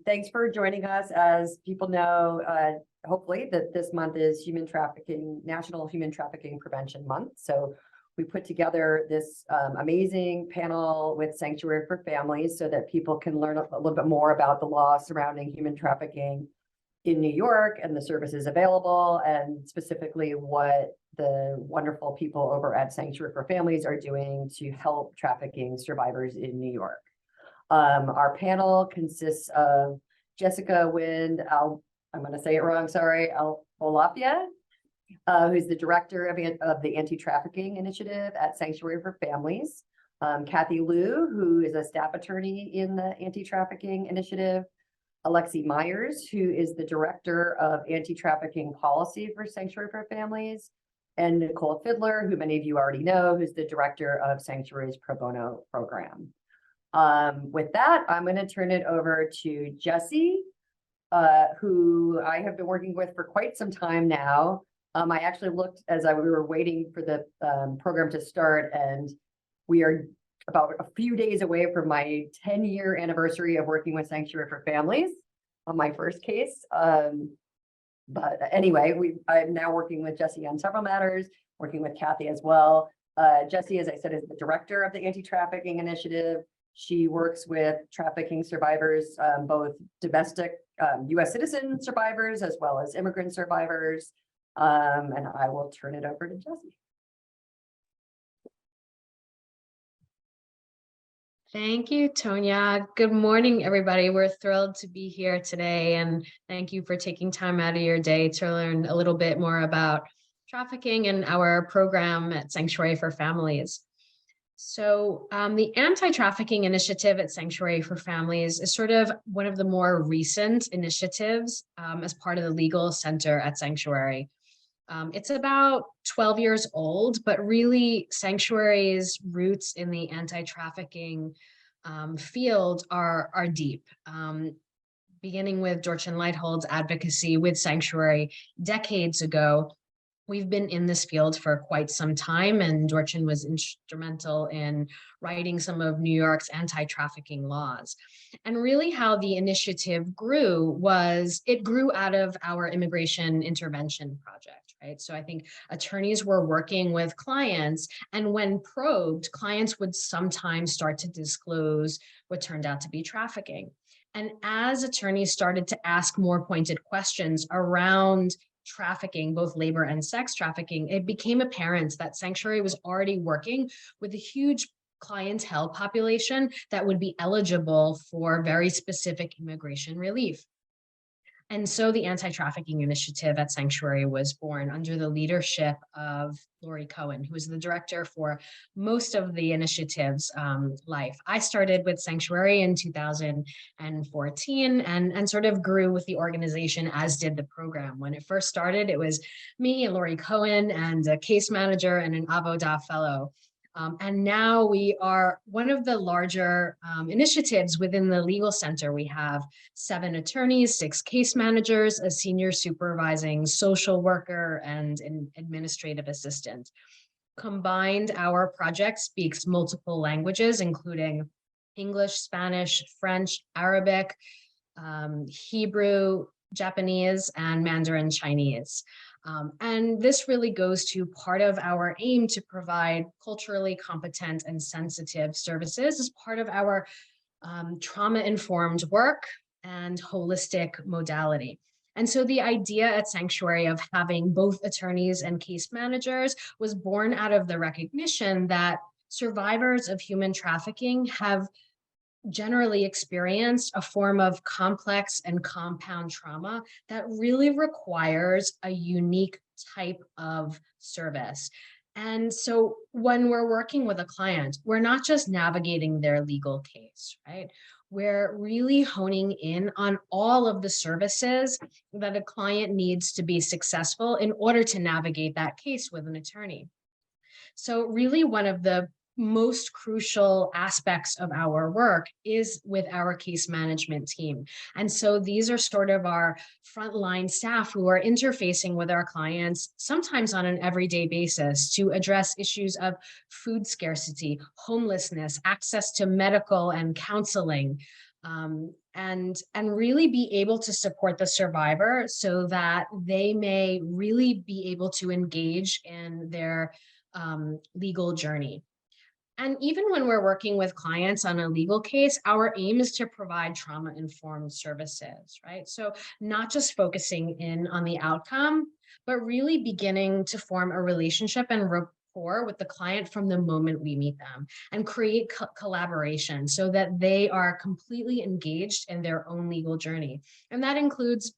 Thanks for joining us. As people know, hopefully that this month is National Human Trafficking Prevention Month. So we put together this amazing panel with Sanctuary for Families so that people can learn a little bit more about the law surrounding human trafficking in New York and the services available, and specifically what the wonderful people over at Sanctuary for Families are doing to help trafficking survivors in New York. Our panel consists of Jessica Wind, I'm going to say it wrong, sorry, Abolafia, who's the director of the Anti-Trafficking Initiative at Sanctuary for Families. Kathy Liu, who is a staff attorney in the Anti-Trafficking Initiative. Alexi Meyers, who is the director of Anti-Trafficking Policy for Sanctuary for Families. And Nicole Fidler, who many of you already know, who's the director of Sanctuary's Pro-Bono program. With that, I'm going to turn it over to Jessie, who I have been working with for quite some time now. I actually looked as we were waiting for the program to start, and we are about a few days away from my 10-year anniversary of working with Sanctuary for Families on my first case. But anyway, I'm now working with Jessie on several matters, working with Kathy as well. Jessie, as I said, is the director of the Anti-Trafficking Initiative. She works with trafficking survivors, both domestic U.S. citizen survivors as well as immigrant survivors. And I will turn it over to Jessie. Thank you, Tonia. Good morning, everybody. We're thrilled to be here today, and thank you for taking time out of your day to learn a little bit more about trafficking and our program at Sanctuary for Families. So the Anti-Trafficking Initiative at Sanctuary for Families is sort of one of the more recent initiatives as part of the legal center at Sanctuary. It's about 12 years old, but really Sanctuary's roots in the anti-trafficking field are deep. Beginning with Dorchen Leithold's advocacy with Sanctuary decades ago, we've been in this field for quite some time, and Dorchen was instrumental in writing some of New York's anti-trafficking laws. And really how the initiative grew was it grew out of our immigration intervention project, right? So I think attorneys were working with clients, and when probed, clients would sometimes start to disclose what turned out to be trafficking. And as attorneys started to ask more pointed questions around trafficking, both labor and sex trafficking, it became apparent that Sanctuary was already working with a huge clientele population that would be eligible for very specific immigration relief. And so the Anti-Trafficking Initiative at Sanctuary was born under the leadership of Lori Cohen, who was the director for most of the initiative's life. I started with Sanctuary in 2014 and sort of grew with the organization, as did the program. When it first started, it was me and Lori Cohen and a case manager and an Avodah fellow. And now we are one of the larger initiatives within the legal center. We have 7 attorneys, 6 case managers, a senior supervising social worker, and an administrative assistant. Combined, our project speaks multiple languages, including English, Spanish, French, Arabic, Hebrew, Japanese, and Mandarin Chinese. And this really goes to part of our aim to provide culturally competent and sensitive services as part of our trauma-informed work and holistic modality. And so the idea at Sanctuary of having both attorneys and case managers was born out of the recognition that survivors of human trafficking have generally experienced a form of complex and compound trauma that really requires a unique type of service. And so when we're working with a client, we're not just navigating their legal case, right? We're really honing in on all of the services that a client needs to be successful in order to navigate that case with an attorney. So really one of the most crucial aspects of our work is with our case management team. And so these are sort of our frontline staff who are interfacing with our clients, sometimes on an everyday basis, to address issues of food scarcity, homelessness, access to medical and counseling, and really be able to support the survivor so that they may really be able to engage in their legal journey. And even when we're working with clients on a legal case, our aim is to provide trauma-informed services, right? So not just focusing in on the outcome, but really beginning to form a relationship and rapport with the client from the moment we meet them, and create collaboration so that they are completely engaged in their own legal journey. And that includes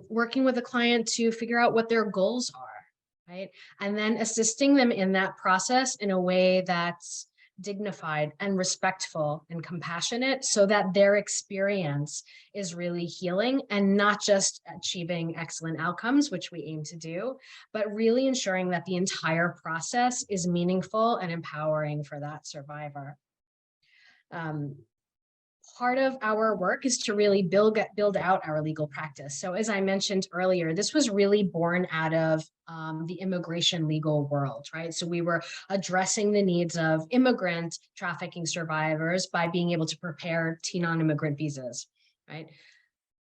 working with a client to figure out what their goals are, right? And then assisting them in that process in a way that's dignified and respectful and compassionate so that their experience is really healing and not just achieving excellent outcomes, which we aim to do, but really ensuring that the entire process is meaningful and empowering for that survivor. Part of our work is to really build out our legal practice. So as I mentioned earlier, this was really born out of the immigration legal world, right? So we were addressing the needs of immigrant trafficking survivors by being able to prepare T non-immigrant visas, right?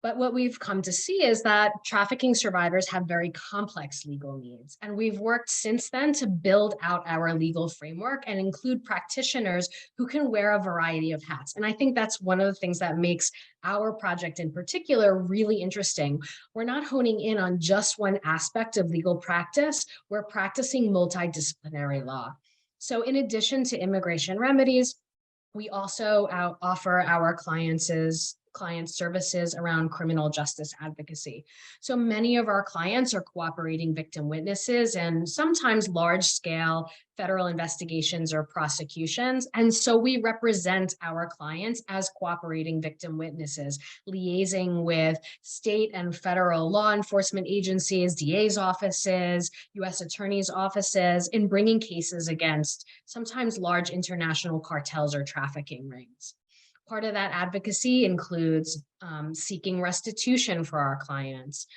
But what we've come to see is that trafficking survivors have very complex legal needs. And we've worked since then to build out our legal framework and include practitioners who can wear a variety of hats. And I think that's one of the things that makes our project in particular really interesting. We're not honing in on just one aspect of legal practice, we're practicing multidisciplinary law. So in addition to immigration remedies, we also offer our clients services around criminal justice advocacy. So many of our clients are cooperating victim witnesses and sometimes large scale federal investigations or prosecutions. And so we represent our clients as cooperating victim witnesses, liaising with state and federal law enforcement agencies, DA's offices, US attorneys' offices in bringing cases against sometimes large international cartels or trafficking rings. Part of that advocacy includes seeking restitution for our clients.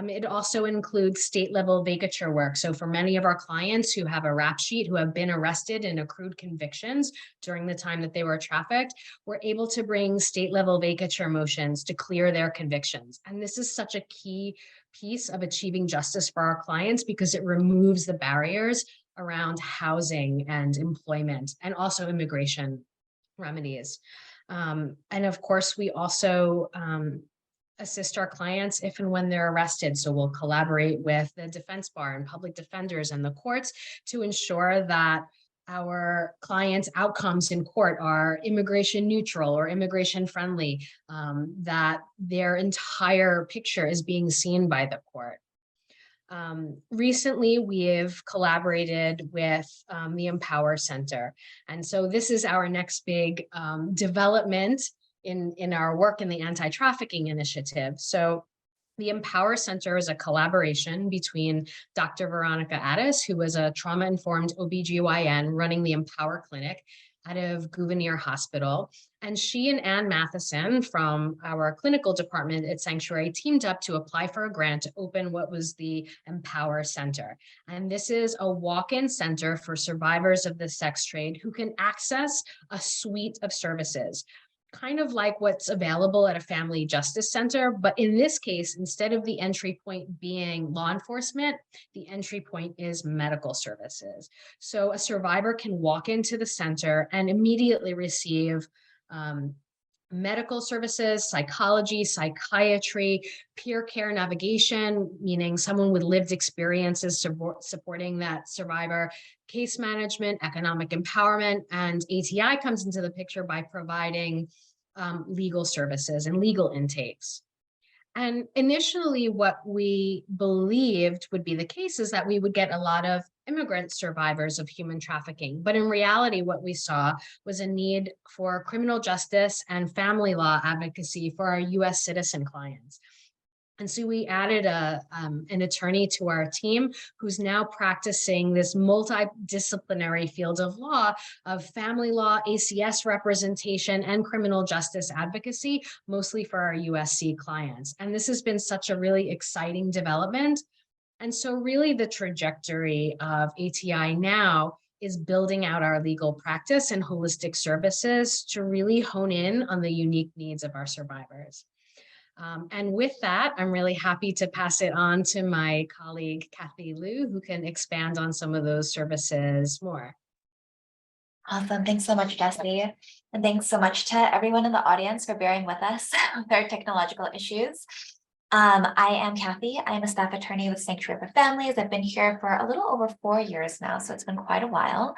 It also includes state level vacatur work. So for many of our clients who have a rap sheet, who have been arrested and accrued convictions during the time that they were trafficked, we're able to bring state level vacatur motions to clear their convictions. And this is such a key piece of achieving justice for our clients because it removes the barriers around housing and employment and also immigration remedies. And of course, we also assist our clients if and when they're arrested. So we'll collaborate with the defense bar and public defenders and the courts to ensure that our clients' outcomes in court are immigration neutral or immigration friendly, that their entire picture is being seen by the court. Recently, we've collaborated with the Empower Center. And so this is our next big development in our work in the Anti-Trafficking Initiative. So the Empower Center is a collaboration between Dr. Veronica Addis, who was a trauma-informed OBGYN running the Empower Clinic out of Gouverneur Hospital. And she and Ann Matheson from our clinical department at Sanctuary teamed up to apply for a grant to open what was the Empower Center. And this is a walk-in center for survivors of the sex trade who can access a suite of services, kind of like what's available at a family justice center. But in this case, instead of the entry point being law enforcement, the entry point is medical services. So a survivor can walk into the center and immediately receive medical services, psychology, psychiatry, peer care navigation, meaning someone with lived experiences supporting that survivor, case management, economic empowerment, and ATI comes into the picture by providing legal services and legal intakes. And initially, what we believed would be the case is that we would get a lot of immigrant survivors of human trafficking. But in reality, what we saw was a need for criminal justice and family law advocacy for our US citizen clients. And so we added an attorney to our team who's now practicing this multidisciplinary field of law of family law, ACS representation, and criminal justice advocacy, mostly for our USC clients. And this has been such a really exciting development. And so really the trajectory of ATI now is building out our legal practice and holistic services to really hone in on the unique needs of our survivors. And with that, I'm really happy to pass it on to my colleague, Kathy Liu, who can expand on some of those services more. Awesome. Thanks so much, Jessie. And thanks so much to everyone in the audience for bearing with us with our technological issues. I am Kathy. I am a staff attorney with Sanctuary for Families. I've been here for a little over 4 years now, so it's been quite a while.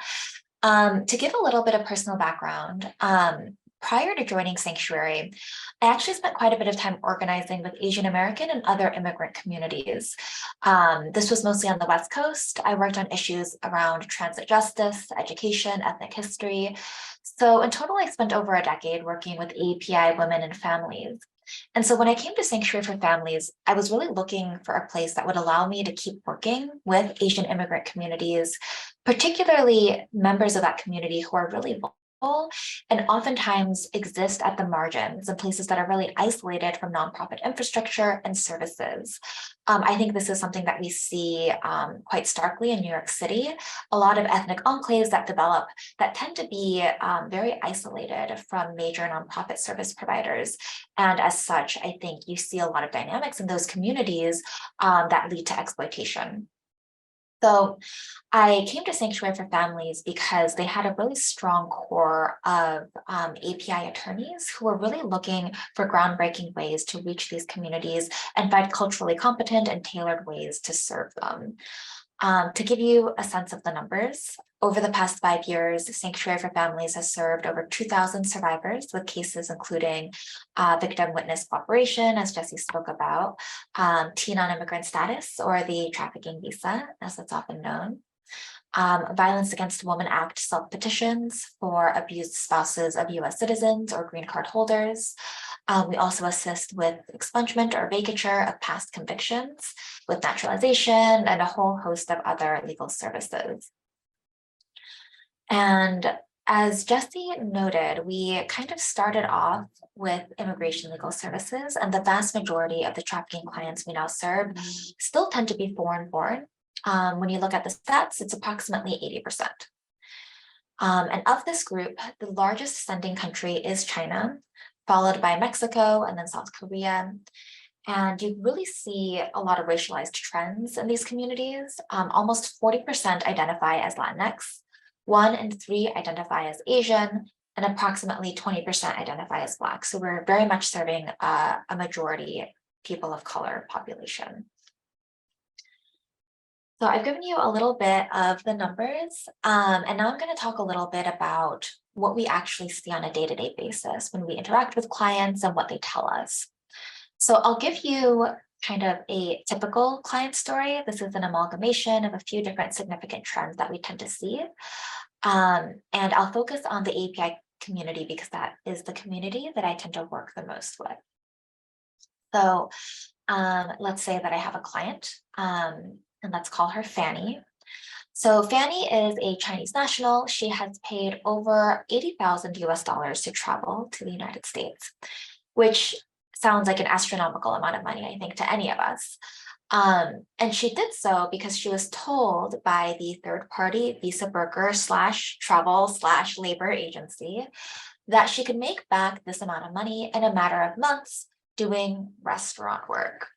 To give a little bit of personal background, prior to joining Sanctuary, I actually spent quite a bit of time organizing with Asian American and other immigrant communities. This was mostly on the West Coast. I worked on issues around transit justice, education, ethnic history. So in total, I spent over a decade working with API women and families. And so when I came to Sanctuary for Families, I was really looking for a place that would allow me to keep working with Asian immigrant communities, particularly members of that community who are really vulnerable and oftentimes exist at the margins and places that are really isolated from nonprofit infrastructure and services. I think this is something that we see quite starkly in New York City. A lot of ethnic enclaves that develop that tend to be very isolated from major nonprofit service providers. And as such, I think you see a lot of dynamics in those communities that lead to exploitation. So I came to Sanctuary for Families because they had a really strong core of API attorneys who were really looking for groundbreaking ways to reach these communities and find culturally competent and tailored ways to serve them. To give you a sense of the numbers, over the past 5 years, Sanctuary for Families has served over 2,000 survivors with cases including victim witness cooperation, as Jessie spoke about, teen non-immigrant status, or the trafficking visa, as it's often known, Violence Against Women Act self-petitions for abused spouses of U.S. citizens or green card holders. We also assist with expungement or vacature of past convictions, with naturalization, and a whole host of other legal services. And as Jessie noted, we kind of started off with immigration legal services, and the vast majority of the trafficking clients we now serve still tend to be foreign-born. When you look at the stats, it's approximately 80%. And of this group, the largest sending country is China, followed by Mexico and then South Korea. And you really see a lot of racialized trends in these communities. Almost 40% identify as Latinx, 1 in 3 identify as Asian, and approximately 20% identify as Black. So we're very much serving a majority people of color population. So I've given you a little bit of the numbers, and now I'm going to talk a little bit about what we actually see on a day-to-day basis when we interact with clients and what they tell us. So I'll give you kind of a typical client story. This is an amalgamation of a few different significant trends that we tend to see. And I'll focus on the API community because that is the community that I tend to work the most with. So let's say that I have a client, and let's call her Fanny. So Fanny is a Chinese national. She has paid over $80,000 US to travel to the United States, which sounds like an astronomical amount of money, I think, to any of us. And she did so because she was told by the third-party visa broker / travel / labor agency that she could make back this amount of money in a matter of months doing restaurant work.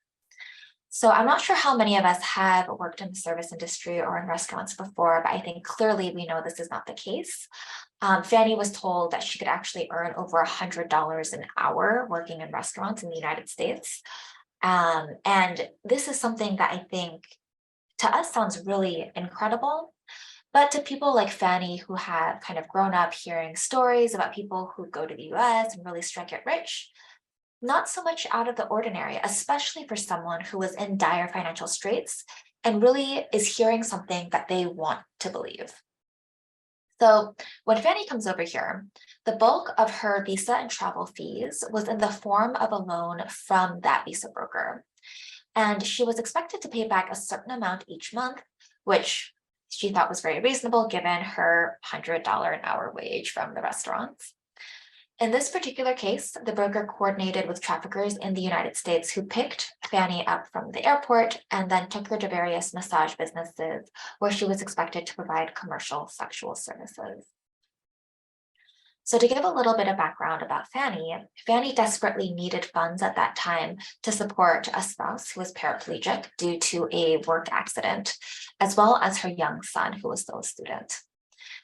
So I'm not sure how many of us have worked in the service industry or in restaurants before, but I think clearly we know this is not the case. Fanny was told that she could actually earn over $100 an hour working in restaurants in the United States. And this is something that I think to us sounds really incredible, but to people like Fanny who have kind of grown up hearing stories about people who go to the US and really strike it rich, not so much out of the ordinary, especially for someone who was in dire financial straits and really is hearing something that they want to believe. So when Fanny comes over here, the bulk of her visa and travel fees was in the form of a loan from that visa broker. And she was expected to pay back a certain amount each month, which she thought was very reasonable given her $100 an hour wage from the restaurants. In this particular case, the broker coordinated with traffickers in the United States who picked Fanny up from the airport and then took her to various massage businesses where she was expected to provide commercial sexual services. So to give a little bit of background about Fanny, Fanny desperately needed funds at that time to support a spouse who was paraplegic due to a work accident, as well as her young son who was still a student.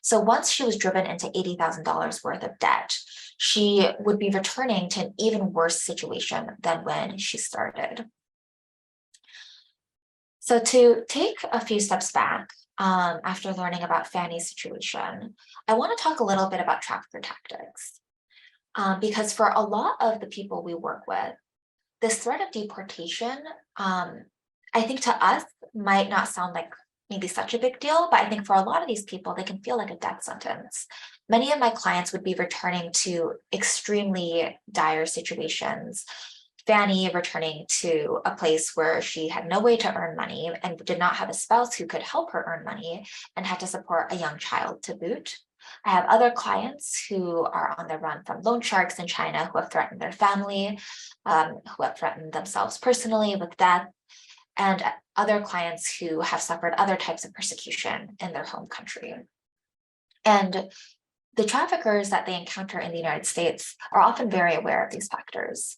So once she was driven into $80,000 worth of debt, she would be returning to an even worse situation than when she started. So to take a few steps back, after learning about Fanny's situation, I want to talk a little bit about trafficker tactics. Because for a lot of the people we work with, this threat of deportation, I think to us might not sound like maybe such a big deal, but I think for a lot of these people, they can feel like a death sentence. Many of my clients would be returning to extremely dire situations. Fanny returning to a place where she had no way to earn money and did not have a spouse who could help her earn money and had to support a young child to boot. I have other clients who are on the run from loan sharks in China who have threatened their family, who have threatened themselves personally with death, and other clients who have suffered other types of persecution in their home country. And the traffickers that they encounter in the United States are often very aware of these factors.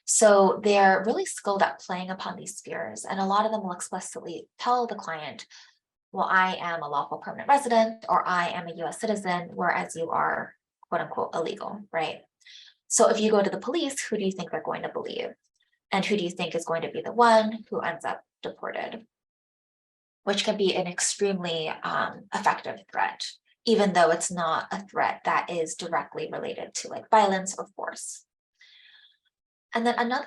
So they're really skilled at playing upon these fears. And a lot of them will explicitly tell the client, well, I am a lawful permanent resident, or I am a US citizen, whereas you are quote unquote illegal, right? So if you go to the police, who do you think they're going to believe? And who do you think is going to be the one who ends up deported? Which can be an extremely effective threat, even though it's not a threat that is directly related to like violence or force. And then another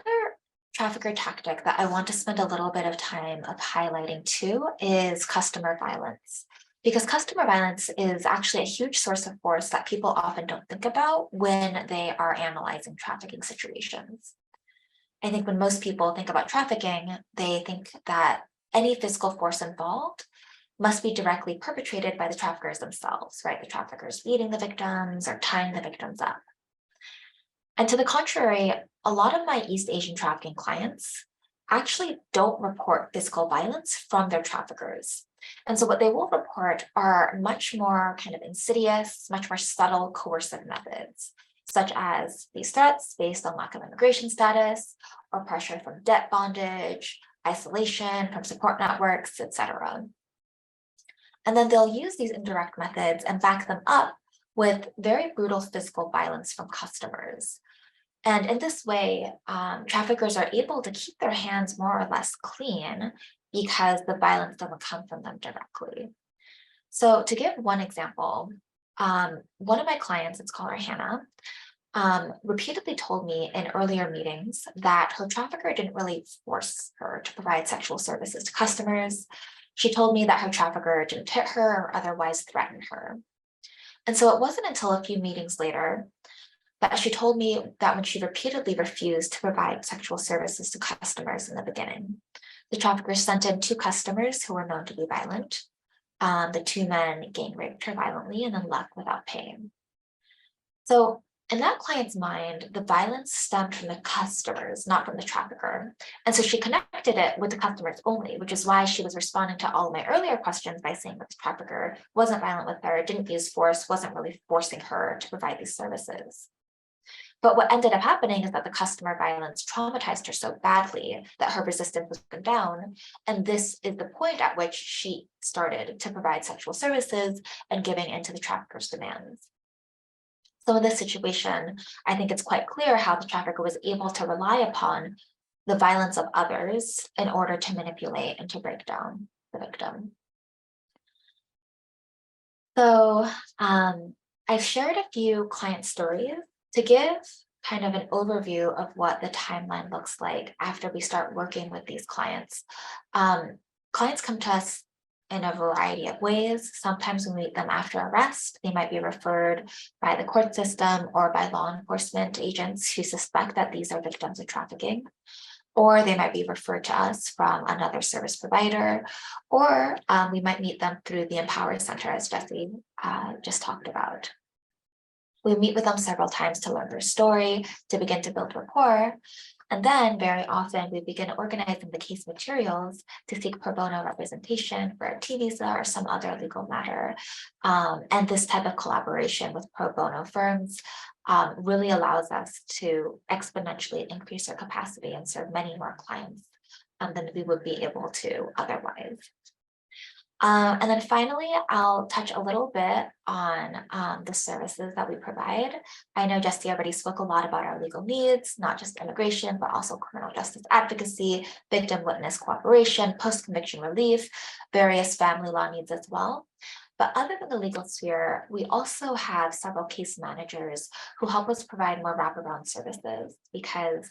trafficker tactic that I want to spend a little bit of time of highlighting too is customer violence. Because customer violence is actually a huge source of force that people often don't think about when they are analyzing trafficking situations. I think when most people think about trafficking, they think that any physical force involved must be directly perpetrated by the traffickers themselves, right? The traffickers beating the victims or tying the victims up. And to the contrary, a lot of my East Asian trafficking clients actually don't report physical violence from their traffickers. And so what they will report are much more kind of insidious, much more subtle coercive methods, such as these threats based on lack of immigration status or pressure from debt bondage, isolation from support networks, etc. And then they'll use these indirect methods and back them up with very brutal physical violence from customers. And in this way, traffickers are able to keep their hands more or less clean because the violence doesn't come from them directly. So to give one example, one of my clients, let's call her Hannah, repeatedly told me in earlier meetings that her trafficker didn't really force her to provide sexual services to customers. She told me that her trafficker didn't hit her or otherwise threaten her. And so it wasn't until a few meetings later that she told me that when she repeatedly refused to provide sexual services to customers in the beginning, the trafficker sent in 2 customers who were known to be violent. The 2 men gang raped her violently and then left without paying. So in that client's mind, the violence stemmed from the customers, not from the trafficker. And so she connected it with the customers only, which is why she was responding to all of my earlier questions by saying that the trafficker wasn't violent with her, didn't use force, wasn't really forcing her to provide these services. But what ended up happening is that the customer violence traumatized her so badly that her resistance was put down. And this is the point at which she started to provide sexual services and giving into the trafficker's demands. So in this situation, I think it's quite clear how the trafficker was able to rely upon the violence of others in order to manipulate and to break down the victim. So I've shared a few client stories to give kind of an overview of what the timeline looks like after we start working with these clients. Clients come to us in a variety of ways. Sometimes we meet them after arrest. They might be referred by the court system or by law enforcement agents who suspect that these are victims of trafficking. Or they might be referred to us from another service provider, or we might meet them through the Empower Center, as Jesse just talked about. We meet with them several times to learn their story, to begin to build rapport. And then very often we begin organizing the case materials to seek pro bono representation for a T visa or some other legal matter. And this type of collaboration with pro bono firms really allows us to exponentially increase our capacity and serve many more clients than we would be able to otherwise. And then finally, I'll touch a little bit on the services that we provide. I know Jesse already spoke a lot about our legal needs, not just immigration, but also criminal justice advocacy, victim witness cooperation, post-conviction relief, various family law needs as well. But other than the legal sphere, we also have several case managers who help us provide more wraparound services, because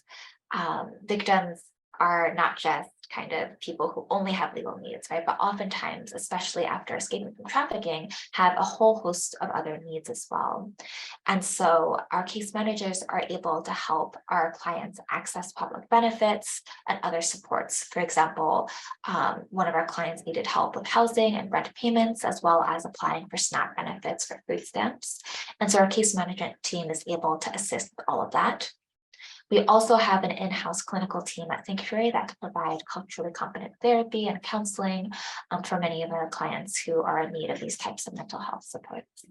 victims are not just kind of people who only have legal needs, right? But oftentimes, especially after escaping from trafficking, have a whole host of other needs as well. And so our case managers are able to help our clients access public benefits and other supports. For example, one of our clients needed help with housing and rent payments, as well as applying for SNAP benefits for food stamps. And so our case management team is able to assist with all of that. We also have an in-house clinical team at Sanctuary that can provide culturally competent therapy and counseling for many of our clients who are in need of these types of mental health supports.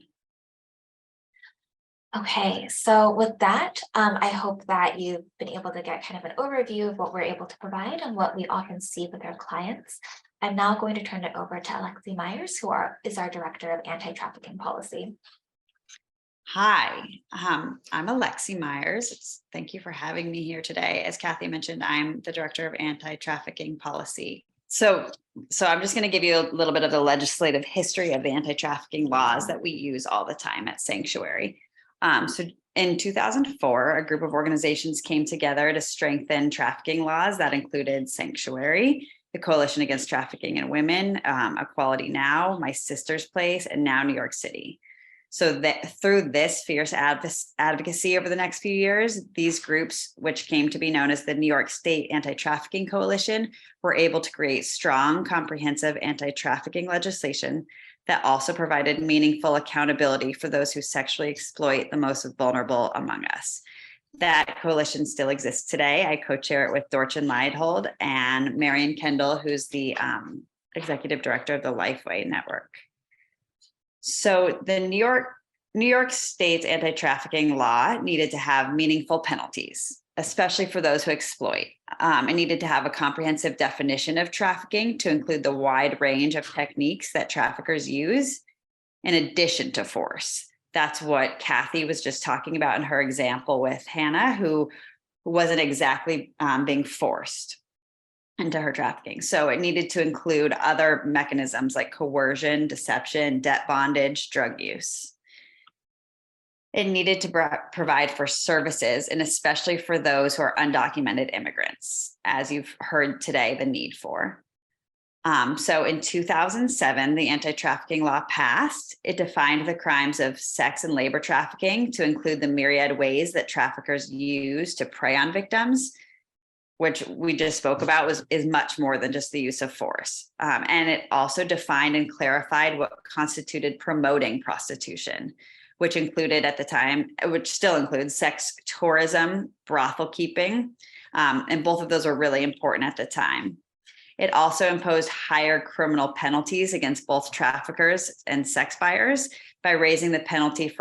Okay, so with that, I hope that you've been able to get kind of an overview of what we're able to provide and what we often see with our clients. I'm now going to turn it over to Alexi Meyers, who is our Director of Anti-Trafficking Policy. Hi, I'm Alexi Meyers. Thank you for having me here today. As Kathy mentioned, I'm the Director of Anti-Trafficking Policy. So I'm just going to give you a little bit of the legislative history of the anti-trafficking laws that we use all the time at Sanctuary. So in 2004, a group of organizations came together to strengthen trafficking laws that included Sanctuary, the Coalition Against Trafficking in Women, Equality Now, My Sister's Place, and now New York City. So that through this fierce advocacy over the next few years, these groups, which came to be known as the New York State Anti-Trafficking Coalition, were able to create strong, comprehensive anti-trafficking legislation that also provided meaningful accountability for those who sexually exploit the most vulnerable among us. That coalition still exists today. I co-chair it with Dorchen Leidhold and Marion Kendall, who's the executive director of the Lifeway Network. So the New York State's anti-trafficking law needed to have meaningful penalties, especially for those who exploit. It needed to have a comprehensive definition of trafficking to include the wide range of techniques that traffickers use, in addition to force. That's what Kathy was just talking about in her example with Hannah, who wasn't exactly being forced into her trafficking. So it needed to include other mechanisms like coercion, deception, debt bondage, drug use. It needed to provide for services, and especially for those who are undocumented immigrants, as you've heard today, the need for. So in 2007, the anti-trafficking law passed. It defined the crimes of sex and labor trafficking to include the myriad ways that traffickers use to prey on victims, which we just spoke about is much more than just the use of force. And it also defined and clarified what constituted promoting prostitution, which included at the time, which still includes sex tourism, brothel keeping, and both of those were really important at the time. It also imposed higher criminal penalties against both traffickers and sex buyers by raising the penalty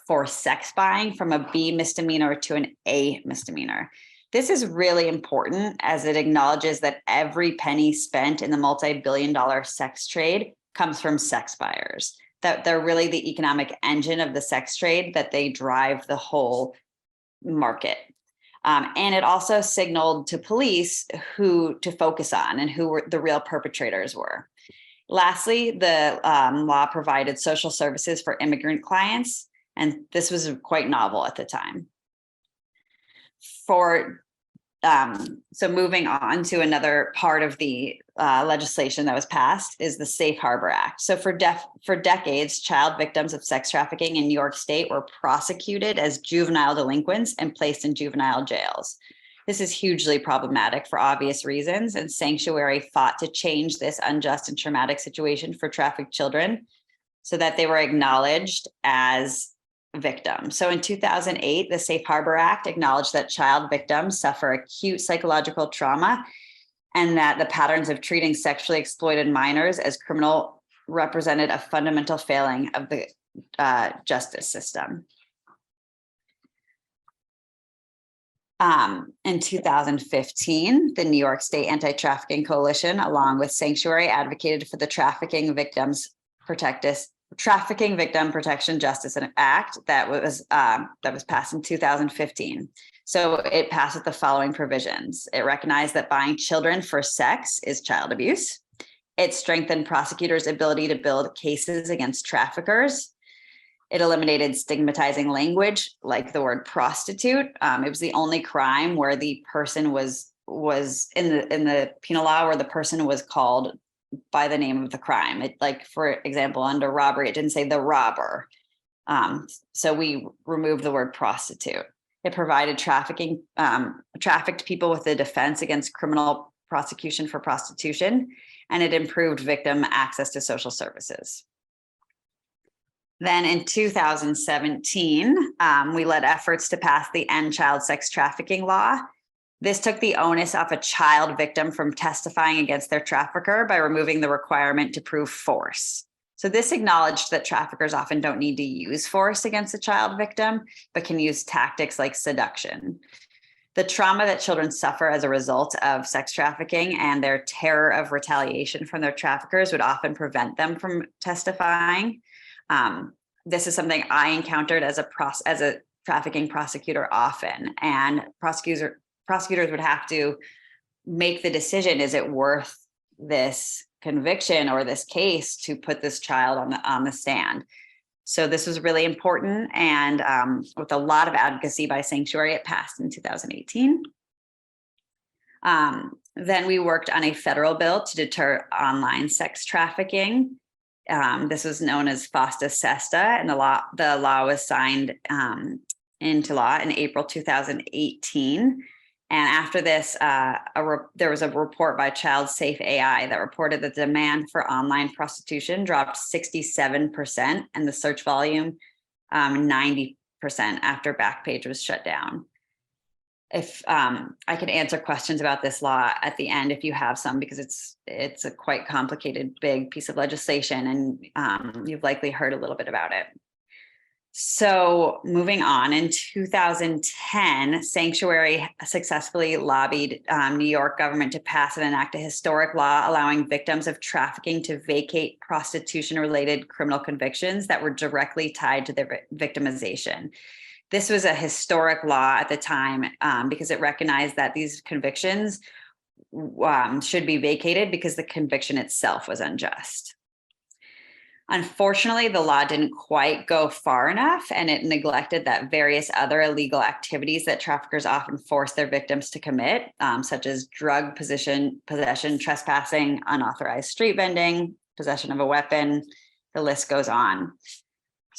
for sex buying from a B misdemeanor to an A misdemeanor. This is really important as it acknowledges that every penny spent in the multi-billion-dollar sex trade comes from sex buyers, that they're really the economic engine of the sex trade, that they drive the whole market. And it also signaled to police who to focus on and who were the real perpetrators were. Lastly, the law provided social services for immigrant clients, and this was quite novel at the time. So moving on to another part of the legislation that was passed is the Safe Harbor Act. So for decades, child victims of sex trafficking in New York State were prosecuted as juvenile delinquents and placed in juvenile jails. This is hugely problematic for obvious reasons, and Sanctuary fought to change this unjust and traumatic situation for trafficked children so that they were acknowledged as victim. So in 2008, the Safe Harbor Act acknowledged that child victims suffer acute psychological trauma and that the patterns of treating sexually exploited minors as criminal represented a fundamental failing of the justice system. In 2015, the New York State Anti-Trafficking Coalition, along with Sanctuary, advocated for the Trafficking Victim Protection Justice Act that was passed in 2015. So it passed with the following provisions. It recognized that buying children for sex is child abuse. It strengthened prosecutors' ability to build cases against traffickers. It eliminated stigmatizing language like the word prostitute. It was the only crime where the person was in the penal law where the person was called by the name of the crime. It, like, for example, under robbery, it didn't say the robber. So we removed the word prostitute. It provided trafficked people with a defense against criminal prosecution for prostitution, and it improved victim access to social services. Then in 2017, we led efforts to pass the End Child Sex Trafficking Law. This took the onus off a child victim from testifying against their trafficker by removing the requirement to prove force. So this acknowledged that traffickers often don't need to use force against a child victim, but can use tactics like seduction. The trauma that children suffer as a result of sex trafficking and their terror of retaliation from their traffickers would often prevent them from testifying. This is something I encountered as a trafficking prosecutor often, and prosecutors would have to make the decision: is it worth this conviction or this case to put this child on the stand? So this was really important, and with a lot of advocacy by Sanctuary, it passed in 2018. Then we worked on a federal bill to deter online sex trafficking. This was known as FOSTA-SESTA, and the law was signed into law in April 2018. And after this, there was a report by Child Safe AI that reported that demand for online prostitution dropped 67% and the search volume 90% after Backpage was shut down. If I could answer questions about this law at the end if you have some, because it's a quite complicated, big piece of legislation, and you've likely heard a little bit about it. So moving on, in 2010, Sanctuary successfully lobbied New York government to pass and enact a historic law allowing victims of trafficking to vacate prostitution-related criminal convictions that were directly tied to their victimization. This was a historic law at the time because it recognized that these convictions should be vacated because the conviction itself was unjust. Unfortunately, the law didn't quite go far enough, and it neglected that various other illegal activities that traffickers often force their victims to commit, such as drug possession, trespassing, unauthorized street vending, possession of a weapon. The list goes on.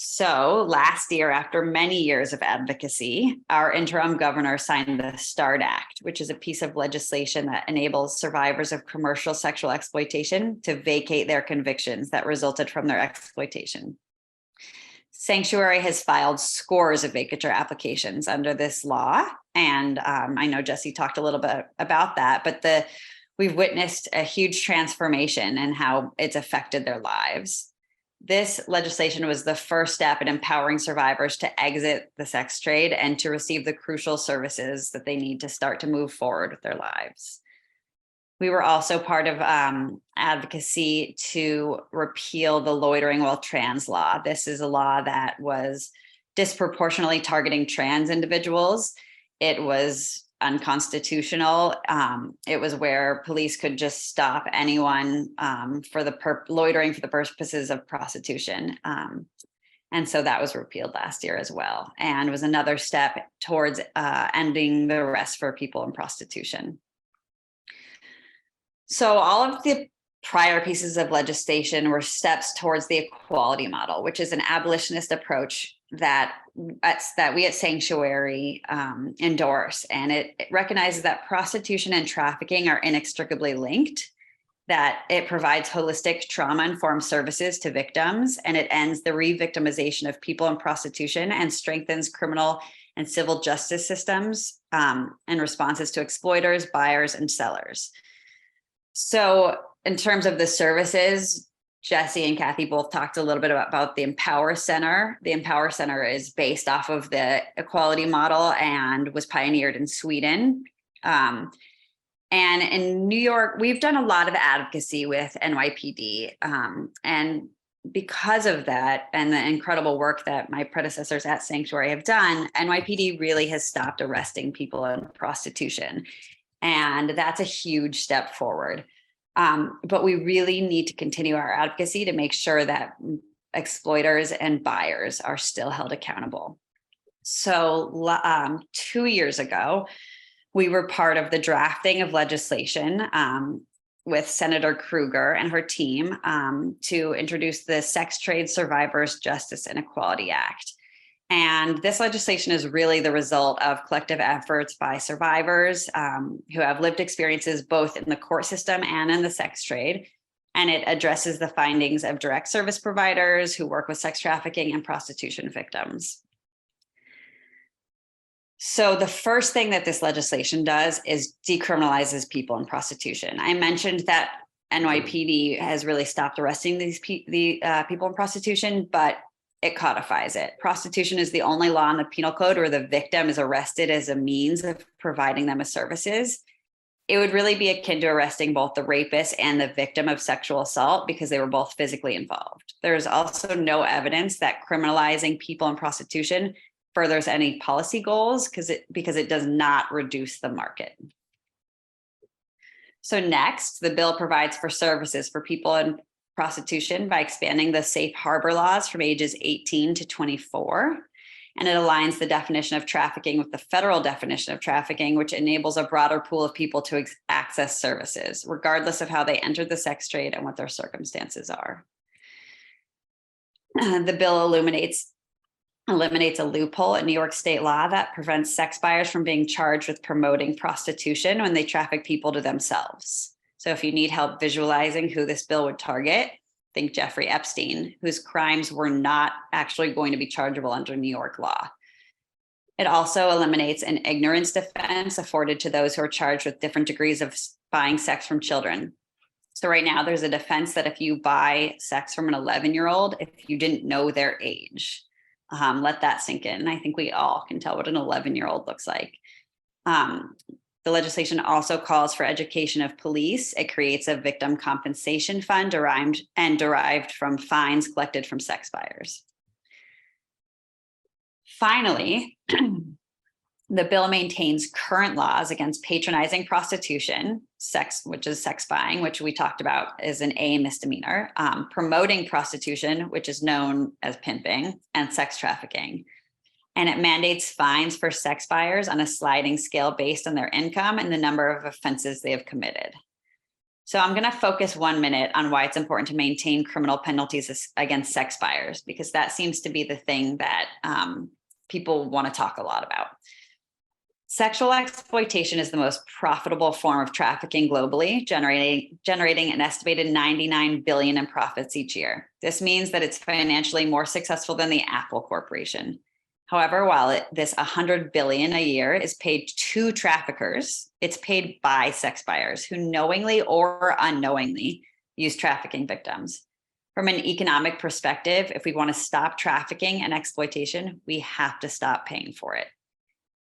So last year, after many years of advocacy, our interim governor signed the START Act, which is a piece of legislation that enables survivors of commercial sexual exploitation to vacate their convictions that resulted from their exploitation. Sanctuary has filed scores of vacatur applications under this law. And I know Jesse talked a little bit about that, but we've witnessed a huge transformation in how it's affected their lives. This legislation was the first step in empowering survivors to exit the sex trade and to receive the crucial services that they need to start to move forward with their lives. We were also part of advocacy to repeal the loitering while trans law. This is a law that was disproportionately targeting trans individuals. It was unconstitutional. It was where police could just stop anyone for loitering for the purposes of prostitution. And so that was repealed last year as well, and was another step towards ending the arrest for people in prostitution. So all of the prior pieces of legislation were steps towards the equality model, which is an abolitionist approach that we at Sanctuary endorse. And it recognizes that prostitution and trafficking are inextricably linked, that it provides holistic trauma-informed services to victims, and it ends the re-victimization of people in prostitution and strengthens criminal and civil justice systems and responses to exploiters, buyers, and sellers. So in terms of the services, Jesse and Kathy both talked a little bit about the Empower Center. The Empower Center is based off of the equality model and was pioneered in Sweden. And in New York, we've done a lot of advocacy with NYPD. And because of that and the incredible work that my predecessors at Sanctuary have done, NYPD really has stopped arresting people in prostitution. And that's a huge step forward. But we really need to continue our advocacy to make sure that exploiters and buyers are still held accountable. So 2 years ago, we were part of the drafting of legislation with Senator Kruger and her team to introduce the Sex Trade Survivors Justice and Equality Act. And this legislation is really the result of collective efforts by survivors who have lived experiences both in the court system and in the sex trade. And it addresses the findings of direct service providers who work with sex trafficking and prostitution victims. So the first thing that this legislation does is decriminalizes people in prostitution. I mentioned that NYPD has really stopped arresting these people in prostitution, but it codifies it. Prostitution is the only law in the penal code where the victim is arrested as a means of providing them with services. It would really be akin to arresting both the rapist and the victim of sexual assault because they were both physically involved. There's also no evidence that criminalizing people in prostitution furthers any policy goals because it does not reduce the market. So next, the bill provides for services for people in prostitution by expanding the safe harbor laws from ages 18 to 24. And it aligns the definition of trafficking with the federal definition of trafficking, which enables a broader pool of people to access services, regardless of how they entered the sex trade and what their circumstances are. The bill eliminates a loophole in New York state law that prevents sex buyers from being charged with promoting prostitution when they traffic people to themselves. So if you need help visualizing who this bill would target, think Jeffrey Epstein, whose crimes were not actually going to be chargeable under New York law. It also eliminates an ignorance defense afforded to those who are charged with different degrees of buying sex from children. So right now there's a defense that if you buy sex from an 11-year-old, if you didn't know their age, let that sink in. I think we all can tell what an 11-year-old looks like. The legislation also calls for education of police. It creates a victim compensation fund derived from fines collected from sex buyers. Finally, the bill maintains current laws against patronizing prostitution, which is sex buying, which we talked about is an A misdemeanor, promoting prostitution, which is known as pimping, and sex trafficking. And it mandates fines for sex buyers on a sliding scale based on their income and the number of offenses they have committed. So I'm going to focus 1 minute on why it's important to maintain criminal penalties against sex buyers, because that seems to be the thing that people want to talk a lot about. Sexual exploitation is the most profitable form of trafficking globally, generating an estimated $99 billion in profits each year. This means that it's financially more successful than the Apple Corporation. However, while this $100 billion a year is paid to traffickers, it's paid by sex buyers who knowingly or unknowingly use trafficking victims. From an economic perspective, if we want to stop trafficking and exploitation, we have to stop paying for it.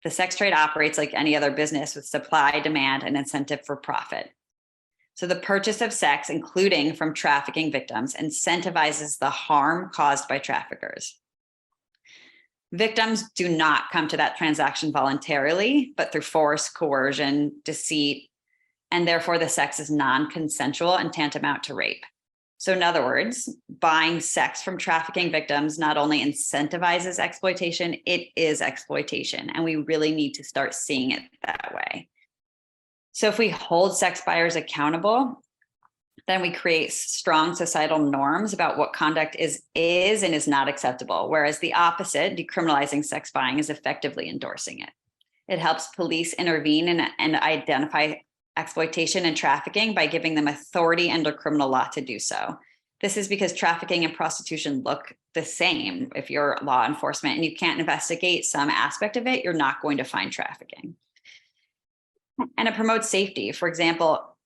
The sex trade operates like any other business with supply, demand, and incentive for profit. So the purchase of sex, including from trafficking victims, incentivizes the harm caused by traffickers. Victims do not come to that transaction voluntarily, but through force, coercion, deceit, and therefore the sex is non-consensual and tantamount to rape. So in other words, buying sex from trafficking victims not only incentivizes exploitation, it is exploitation, and we really need to start seeing it that way. So if we hold sex buyers accountable, then we create strong societal norms about what conduct is and is not acceptable, whereas the opposite, decriminalizing sex buying, is effectively endorsing it. It helps police intervene and identify exploitation and trafficking by giving them authority under criminal law to do so. This is because trafficking and prostitution look the same. If you're law enforcement and you can't investigate some aspect of it, you're not going to find trafficking. And it promotes safety. For example,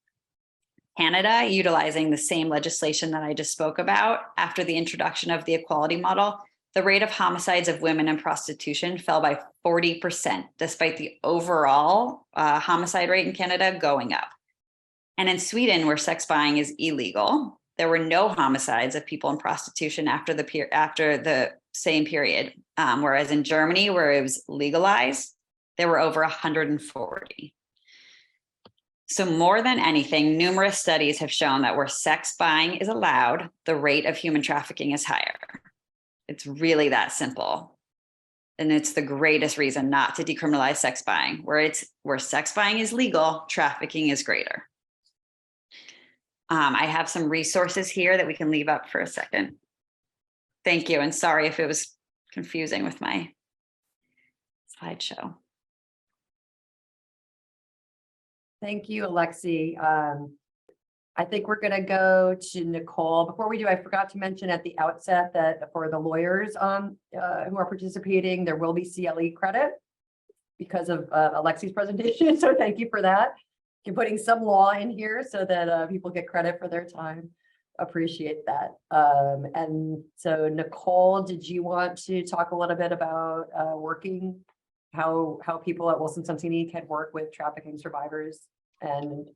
Canada, utilizing the same legislation that I just spoke about, after the introduction of the equality model, the rate of homicides of women in prostitution fell by 40%, despite the overall homicide rate in Canada going up. And in Sweden, where sex buying is illegal, there were no homicides of people in prostitution after the same period. Whereas in Germany, where it was legalized, there were over 140. So more than anything, numerous studies have shown that where sex buying is allowed, the rate of human trafficking is higher. It's really that simple. And it's the greatest reason not to decriminalize sex buying. Where sex buying is legal, trafficking is greater. I have some resources here that we can leave up for a second. Thank you, and sorry if it was confusing with my slideshow. Thank you, Alexi. I think we're going to go to Nicole. Before we do, I forgot to mention at the outset that for the lawyers who are participating, there will be CLE credit because of Alexi's presentation. So thank you for that. You're putting some law in here so that people get credit for their time. Appreciate that. And so Nicole, did you want to talk a little bit about how people at Wilson Sonsini can work with trafficking survivors and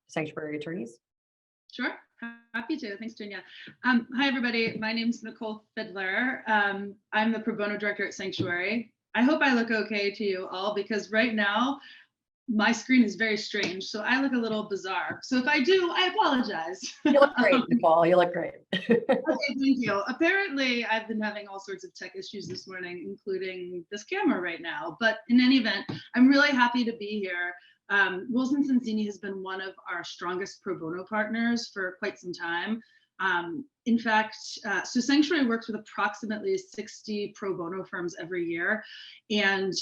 sanctuary attorneys? Sure, happy to. Thanks, Tonia. Hi, everybody. My name is Nicole Fidler. I'm the Pro Bono Director at Sanctuary. I hope I look okay to you all, because right now my screen is very strange, so I look a little bizarre. So if I do, I apologize. You look great, Nicole. You look great. Okay, thank you. Apparently, I've been having all sorts of tech issues this morning, including this camera right now. But in any event, I'm really happy to be here. Wilson Sonsini has been one of our strongest pro bono partners for quite some time. In fact, so Sanctuary works with approximately 60 pro bono firms every year. And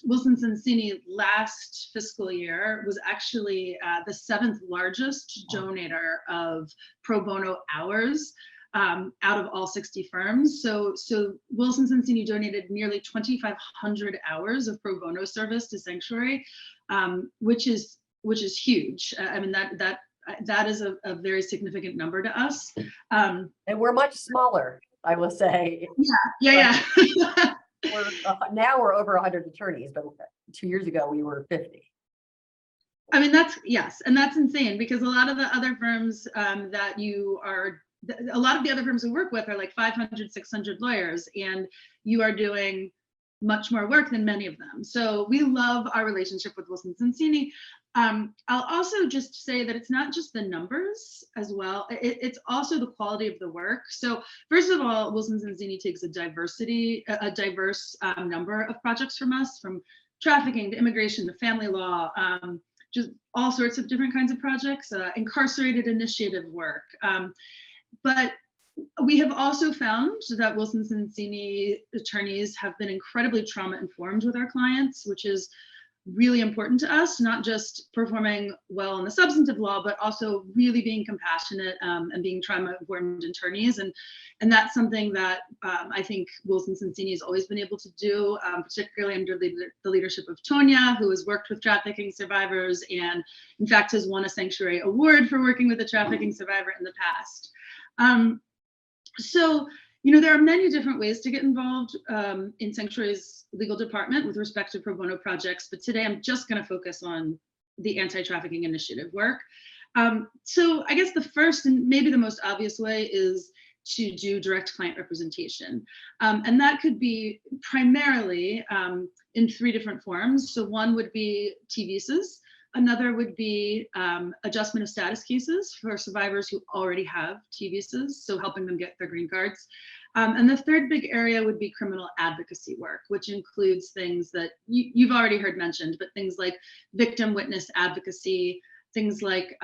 Wilson Sonsini last fiscal year was actually the 7th largest donator of pro bono hours out of all 60 firms. So Wilson Sonsini donated nearly 2,500 hours of pro bono service to Sanctuary, which is huge. I mean, that is a very significant number to us. And we're much smaller, I will say. Yeah. Now we're over 100 attorneys, but 2 years ago we were 50. I mean, yes, and that's insane, because a lot of the other firms a lot of the other firms we work with are like 500, 600 lawyers, and you are doing much more work than many of them. So we love our relationship with Wilson Sonsini. I'll also just say that it's not just the numbers as well, it's also the quality of the work. So first of all, Wilson Sonsini takes a diverse number of projects from us, from trafficking to immigration to family law, just all sorts of different kinds of projects, incarcerated initiative work. But we have also found that Wilson Sonsini attorneys have been incredibly trauma informed with our clients, which is really important to us, not just performing well in the substantive law, but also really being compassionate and being trauma-informed attorneys. And that's something that I think Wilson Sonsini has always been able to do, particularly under the leadership of Tonia, who has worked with trafficking survivors and in fact has won a Sanctuary Award for working with a trafficking survivor in the past. So, there are many different ways to get involved in Sanctuary's legal department with respect to pro bono projects, but today I'm just going to focus on the anti-trafficking initiative work. So I guess the first and maybe the most obvious way is to do direct client representation. And that could be primarily in 3 different forms. So one would be T visas. Another would be adjustment of status cases for survivors who already have T visas, so helping them get their green cards. And the third big area would be criminal advocacy work, which includes things that you've already heard mentioned, but things like victim witness advocacy, things like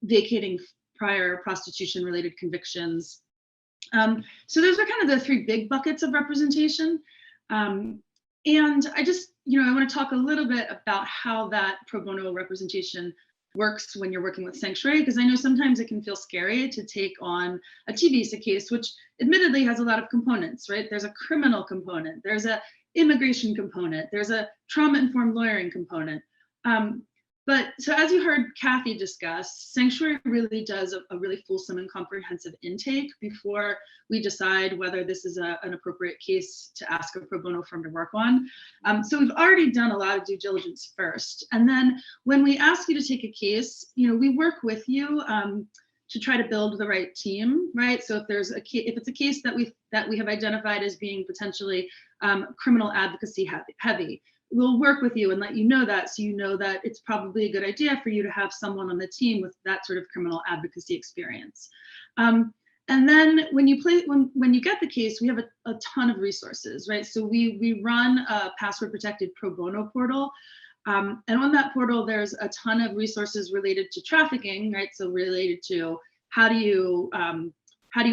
vacating prior prostitution-related convictions. So those are kind of the 3 big buckets of representation. And I just, I want to talk a little bit about how that pro bono representation works when you're working with sanctuary, because I know sometimes it can feel scary to take on a T visa case, which admittedly has a lot of components, right? There's a criminal component, there's a immigration component, there's a trauma-informed lawyering component. But so as you heard Kathy discuss, sanctuary really does a really fulsome and comprehensive intake before we decide whether this is an appropriate case to ask a pro bono firm to work on. So we've already done a lot of due diligence first. And then when we ask you to take a case, we work with you to try to build the right team, right? So if it's a case that we have identified as being potentially criminal advocacy heavy, we'll work with you and let you know that, so you know that it's probably a good idea for you to have someone on the team with that sort of criminal advocacy experience. And then when you get the case, we have a ton of resources, right? So we run a password protected pro bono portal. And on that portal, there's a ton of resources related to trafficking, right? So related to how do you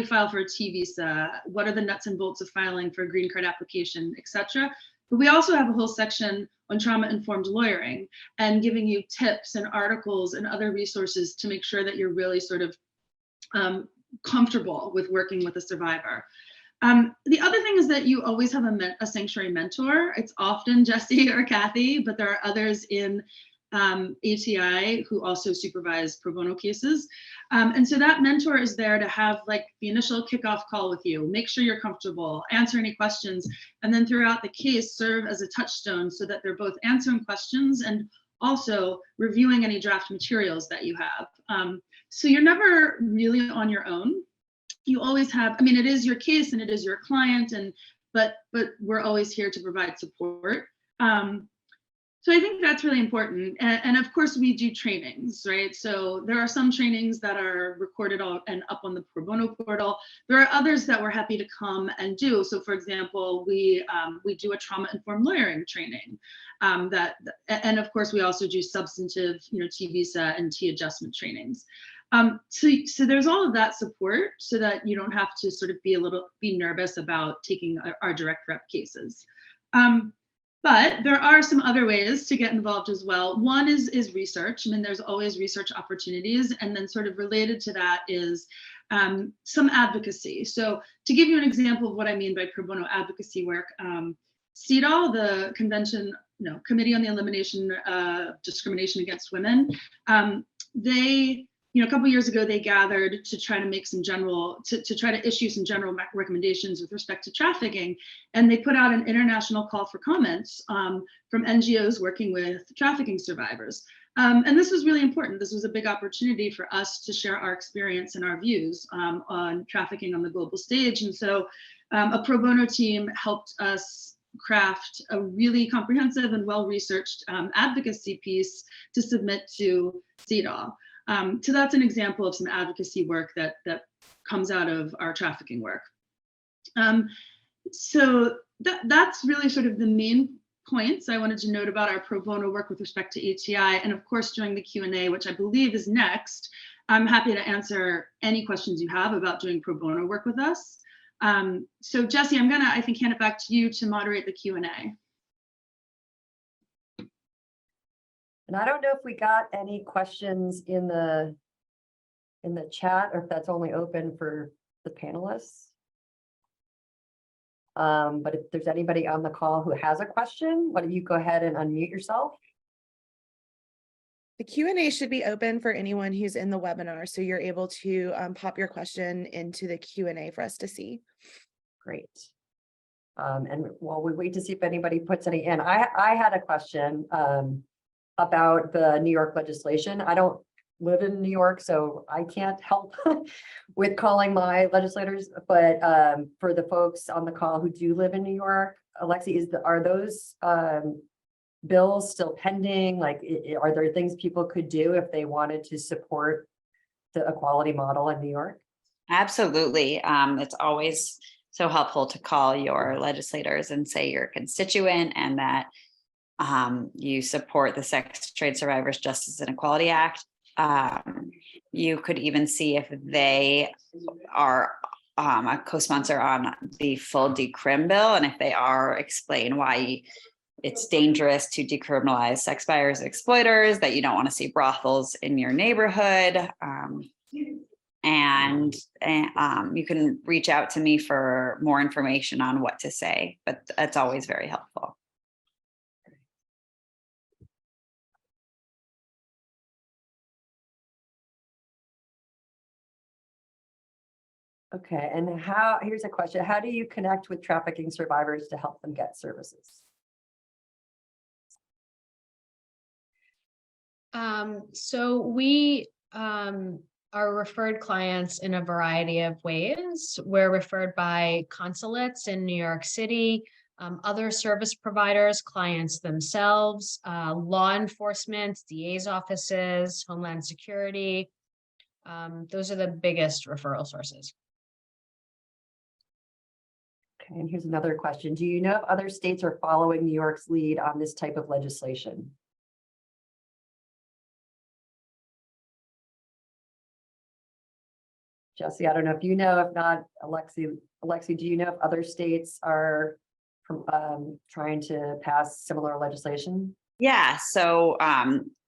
file for a T visa? What are the nuts and bolts of filing for a green card application, et cetera? But we also have a whole section on trauma-informed lawyering and giving you tips and articles and other resources to make sure that you're really sort of comfortable with working with a survivor. The other thing is that you always have a sanctuary mentor. It's often Jesse or Kathy, but there are others in ATI who also supervise pro bono cases. And so that mentor is there to have like the initial kickoff call with you, make sure you're comfortable, answer any questions, and then throughout the case serve as a touchstone so that they're both answering questions and also reviewing any draft materials that you have. So you're never really on your own. You always have, it is your case and it is your client, but we're always here to provide support. So I think that's really important. And of course we do trainings, right? So there are some trainings that are recorded and up on the pro bono portal. There are others that we're happy to come and do. So for example, we do a trauma-informed lawyering training and of course we also do substantive, T visa and T adjustment trainings. So there's all of that support so that you don't have to sort of be nervous about taking our direct rep cases. But there are some other ways to get involved as well. One is research. There's always research opportunities. And then sort of related to that is some advocacy. So to give you an example of what I mean by pro bono advocacy work, CEDAW, the Committee on the Elimination of Discrimination Against Women, they, a couple of years ago, they gathered to try to make some to try to issue some general recommendations with respect to trafficking. And they put out an international call for comments from NGOs working with trafficking survivors. And this was really important. This was a big opportunity for us to share our experience and our views on trafficking on the global stage. And so a pro bono team helped us craft a really comprehensive and well-researched advocacy piece to submit to CEDAW. So that's an example of some advocacy work that comes out of our trafficking work. So that's really sort of the main points I wanted to note about our pro bono work with respect to ATI. And of course, during the Q&A, which I believe is next, I'm happy to answer any questions you have about doing pro bono work with us. So Jesse, I'm gonna, I think, hand it back to you to moderate the Q&A. And I don't know if we got any questions in the chat or if that's only open for the panelists. But if there's anybody on the call who has a question, why don't you go ahead and unmute yourself? The Q&A should be open for anyone who's in the webinar, so you're able to pop your question into the Q&A for us to see. Great. And while we wait to see if anybody puts any in, I had a question about the New York legislation. I don't live in New York, so I can't help with calling my legislators, but for the folks on the call who do live in New York, Alexi, are those bills still pending? Like, are there things people could do if they wanted to support the equality model in New York? Absolutely. It's always so helpful to call your legislators and say you're a constituent and that you support the Sex Trade Survivors Justice and Equality Act. You could even see if they are a co-sponsor on the full decrim bill, and if they are, explain why it's dangerous to decriminalize sex buyers, exploiters, that you don't want to see brothels in your neighborhood. And you can reach out to me for more information on what to say, but that's always very helpful. Okay, and here's a question. How do you connect with trafficking survivors to help them get services? So we are referred clients in a variety of ways. We're referred by consulates in New York City, other service providers, clients themselves, law enforcement, DA's offices, Homeland Security. Those are the biggest referral sources. Okay, and here's another question. Do you know if other states are following New York's lead on this type of legislation? Jesse, I don't know if you know, if not, Alexi, do you know if other states are trying to pass similar legislation? Yeah, so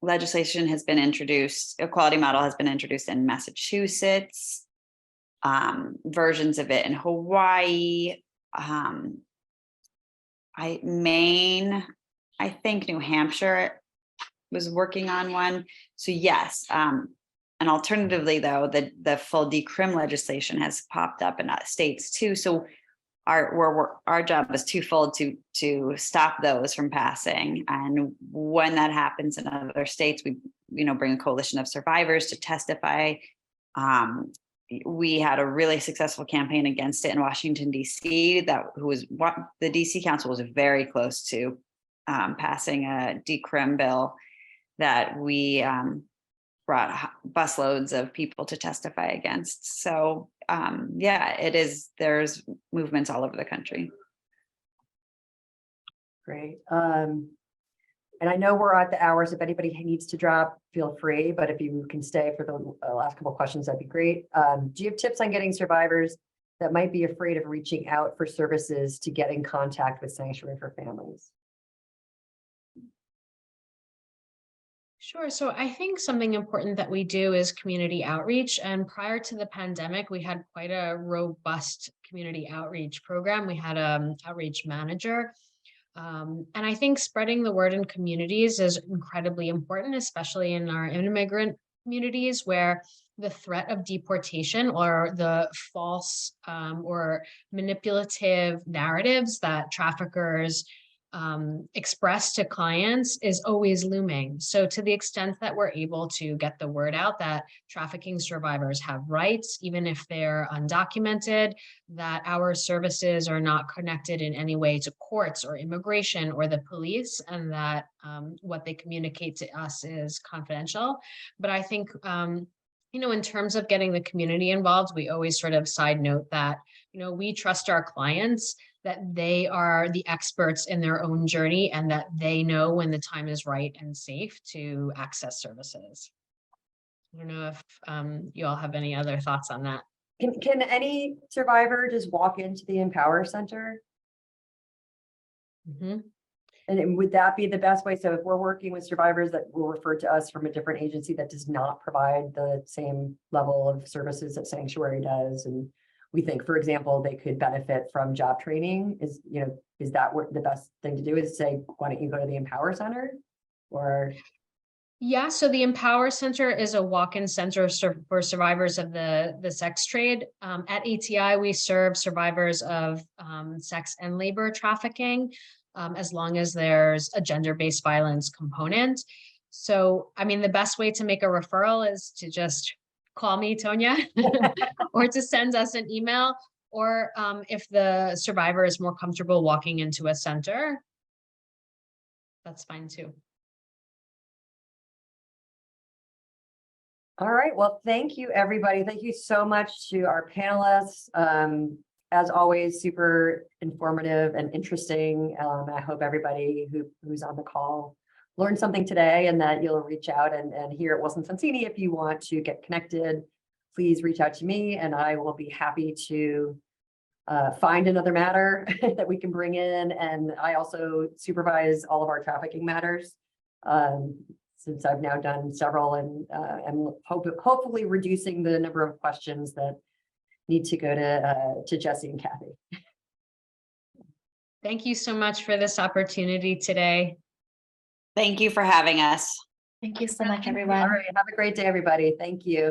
legislation has been introduced, equality model has been introduced in Massachusetts, versions of it in Hawaii, Maine, I think New Hampshire was working on one. So yes, and alternatively though, the full decrim legislation has popped up in states too. So our job is twofold to stop those from passing. And when that happens in other states, we bring a coalition of survivors to testify. We had a really successful campaign against it in Washington, D.C. The D.C. Council was very close to passing a decrim bill that we brought busloads of people to testify against. So yeah, there's movements all over the country. Great. And I know we're at the hours. If anybody needs to drop, feel free, but if you can stay for the last couple of questions, that'd be great. Do you have tips on getting survivors that might be afraid of reaching out for services to get in contact with Sanctuary for Families? Sure. So I think something important that we do is community outreach. And prior to the pandemic, we had quite a robust community outreach program. We had an outreach manager. And I think spreading the word in communities is incredibly important, especially in our immigrant communities where the threat of deportation or the false or manipulative narratives that traffickers express to clients is always looming. So to the extent that we're able to get the word out that trafficking survivors have rights, even if they're undocumented, that our services are not connected in any way to courts or immigration or the police, and that what they communicate to us is confidential. But I think, in terms of getting the community involved, we always sort of side note that, we trust our clients that they are the experts in their own journey and that they know when the time is right and safe to access services. I don't know if you all have any other thoughts on that. Can any survivor just walk into the Empower Center? Mm-hmm. And would that be the best way? So if we're working with survivors that will refer to us from a different agency that does not provide the same level of services that Sanctuary does, and we think, for example, they could benefit from job training, is that what the best thing to do is say, why don't you go to the Empower Center? Or yeah, so the Empower Center is a walk-in center for survivors of the sex trade. At ATI, we serve survivors of sex and labor trafficking, as long as there's a gender-based violence component. So, the best way to make a referral is to just call me, Tonia, or to send us an email, or if the survivor is more comfortable walking into a center, that's fine too. all right, well, thank you, everybody. Thank you so much to our panelists. As always, super informative and interesting. I hope everybody who's on the call learned something today, and that you'll reach out and here at Wilson Sonsini, if you want to get connected, please reach out to me and I will be happy to find another matter that we can bring in. And I also supervise all of our trafficking matters. Since I've now done several and hopefully reducing the number of questions that need to go to Jesse and Kathy. Thank you so much for this opportunity today. Thank you for having us. Thank you so much, All everyone. right, have a great day, everybody. Thank you.